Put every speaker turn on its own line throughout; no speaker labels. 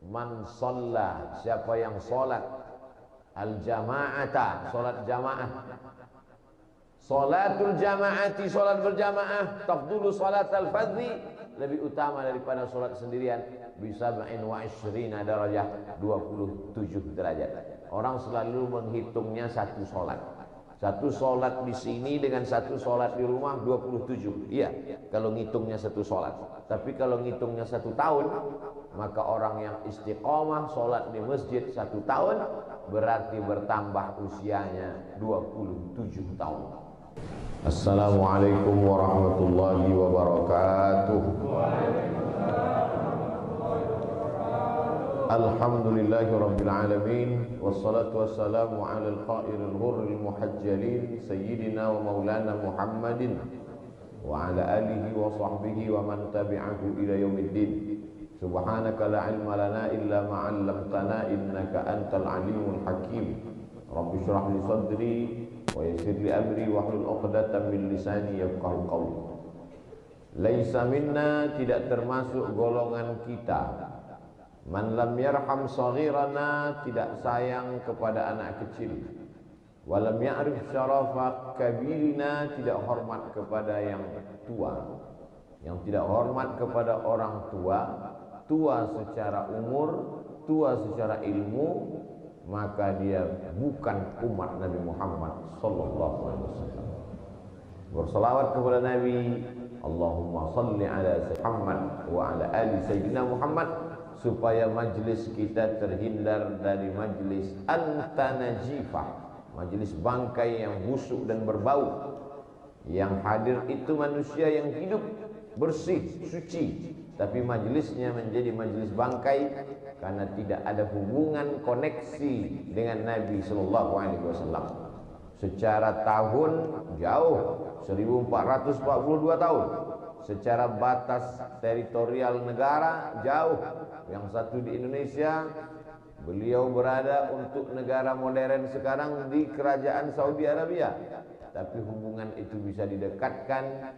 Man shalla, siapa yang salat al jama'ata, salat jamaah. Salatul jama'ati, salat berjamaah, tafdulu salat al fardhi, lebih utama daripada salat sendirian, bisa ba'in wa ishrina darajah, 27 derajat. Orang selalu menghitungnya satu salat. Satu salat di sini dengan satu salat di rumah 27. Iya, kalau ngitungnya satu salat. Tapi kalau ngitungnya satu tahun, maka orang yang istiqomah salat di masjid satu tahun berarti bertambah usianya 27 tahun. Assalamualaikum warahmatullahi wabarakatuh. Alhamdulillahi rabbil alamin, wassalatu wassalamu ala al-qairil ghurril muhajjalin sayyidina wa maulana Muhammadin wa ala alihi wa sahbihi wa man tabi'ahu ila yaumiddin. Subhanaka la ilma lana illa ma 'allamtana innaka antal alimul hakim. Rabbi shrah li sadri wa yassir li amri wahlul 'uqdatam min lisani yafqahu qawli. Laisa minna, tidak termasuk golongan kita, man lam yarham saghirana, tidak sayang kepada anak kecil, walam ya'rif syarafa kabirina, tidak hormat kepada yang tua. Yang tidak hormat kepada orang tua, tua secara umur, tua secara ilmu, maka dia bukan umat Nabi Muhammad sallallahu alaihi wasallam. Berselawat kepada Nabi, Allahumma salli ala Muhammad wa ala ali sayyidina Muhammad, supaya majlis kita terhindar dari majlis antanajifah, majlis bangkai yang busuk dan berbau. Yang hadir itu manusia yang hidup, bersih, suci, tapi majlisnya menjadi majlis bangkai karena tidak ada hubungan koneksi dengan Nabi sallallahu alaihi wasallam. Secara tahun jauh, 1442 tahun. Secara batas teritorial negara jauh. Yang satu di Indonesia, beliau berada untuk negara modern sekarang di kerajaan Saudi Arabia, tapi hubungan itu bisa didekatkan.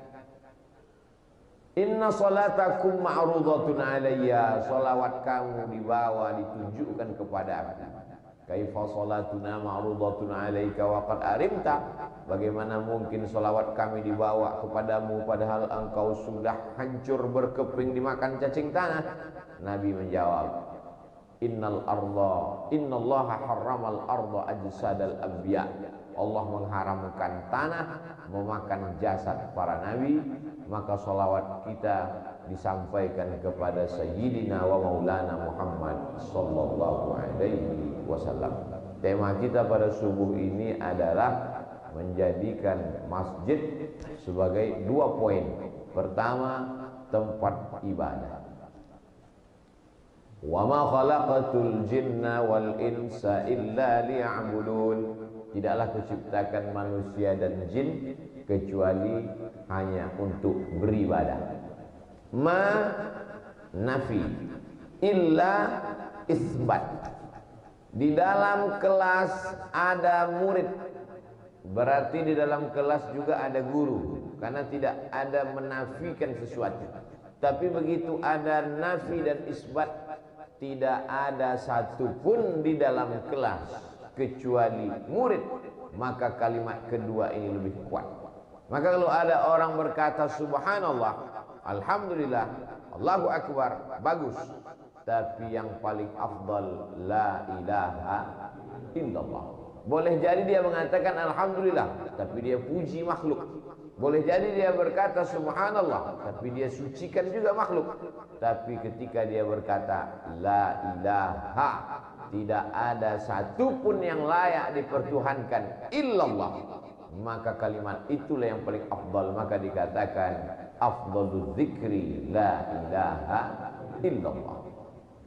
Inna salatakum ma'rudatun alayya, salawat kamu dibawa, ditunjukkan kepada aku. Kaifa salatuna ma'rudatun alayka wa qad arimta, bagaimana mungkin salawat kami dibawa kepadamu padahal engkau sudah hancur berkeping dimakan cacing tanah. Nabi menjawab, innallaha harramal arda ajsadal anbiya, Allah mengharamkan tanah memakan jasad para nabi. Maka salawat kita disampaikan kepada Sayyidina wa Maulana Muhammad sallallahu alaihi wasallam. Tema kita pada subuh ini adalah menjadikan masjid sebagai 2 poin. Pertama, tempat ibadah. Wa ma khalaqatul jinna wal insa illa liya'budun, tidaklah kuciptakan manusia dan jin kecuali hanya untuk beribadah. Ma nafi, illa isbat. Di dalam kelas ada murid, berarti di dalam kelas juga ada guru, karena tidak ada menafikan sesuatu. Tapi begitu ada nafi dan isbat, tidak ada satupun di dalam kelas kecuali murid, maka kalimat kedua ini lebih kuat. Maka kalau ada orang berkata subhanallah, alhamdulillah, Allahu akbar, bagus. Tapi yang paling afdal la ilaha illallah. Boleh jadi dia mengatakan alhamdulillah, tapi dia puji makhluk. Boleh jadi dia berkata subhanallah, tapi dia sucikan juga makhluk. Tapi ketika dia berkata la ilaha, tidak ada satupun yang layak dipertuhankan illallah, maka kalimat itulah yang paling afdal. Maka dikatakan afdalul dzikri la ilaha illallah.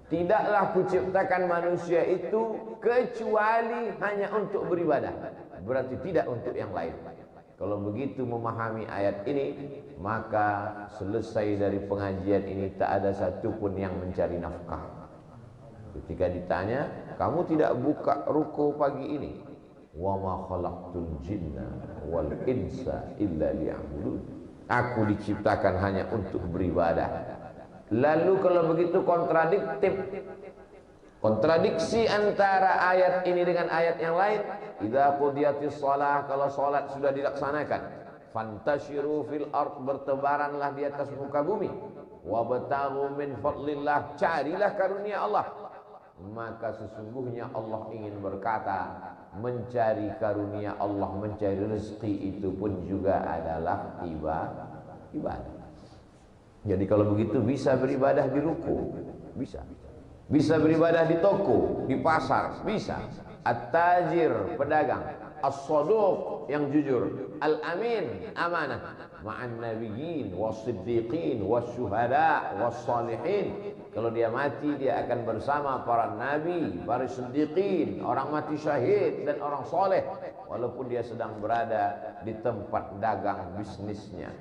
Tidaklah kuciptakan manusia itu kecuali hanya untuk beribadah, berarti tidak untuk yang lain. Kalau begitu memahami ayat ini, maka selesai dari pengajian ini tak ada satupun yang mencari nafkah. Ketika ditanya, kamu tidak buka ruko pagi ini? Wa ma khalaqtul jinna wal insa illa liya'budun. Aku diciptakan hanya untuk beribadah. Lalu kalau begitu kontradiktif, Kontradiksi antara ayat ini dengan ayat yang lain. Idza qudiyatis shalah, kalau salat sudah dilaksanakan, fantashiru fil ard, bertebaranlah di atas muka bumi. Wabtaghu min fadlillah, carilah karunia Allah. Maka sesungguhnya Allah ingin berkata, mencari karunia Allah, mencari rezeki itu pun juga adalah ibadah. Jadi kalau begitu bisa beribadah di ruku, bisa beribadah di toko, di pasar, bisa. At-tajir, pedagang. As-saduq, yang jujur. Al-amin, amanah. Ma'an nabiyyin, was-siddiqin, was-syuhada, was-salihin. Kalau dia mati, dia akan bersama para nabi, para siddiqin, orang mati syahid, dan orang soleh. Walaupun dia sedang berada di tempat dagang bisnisnya.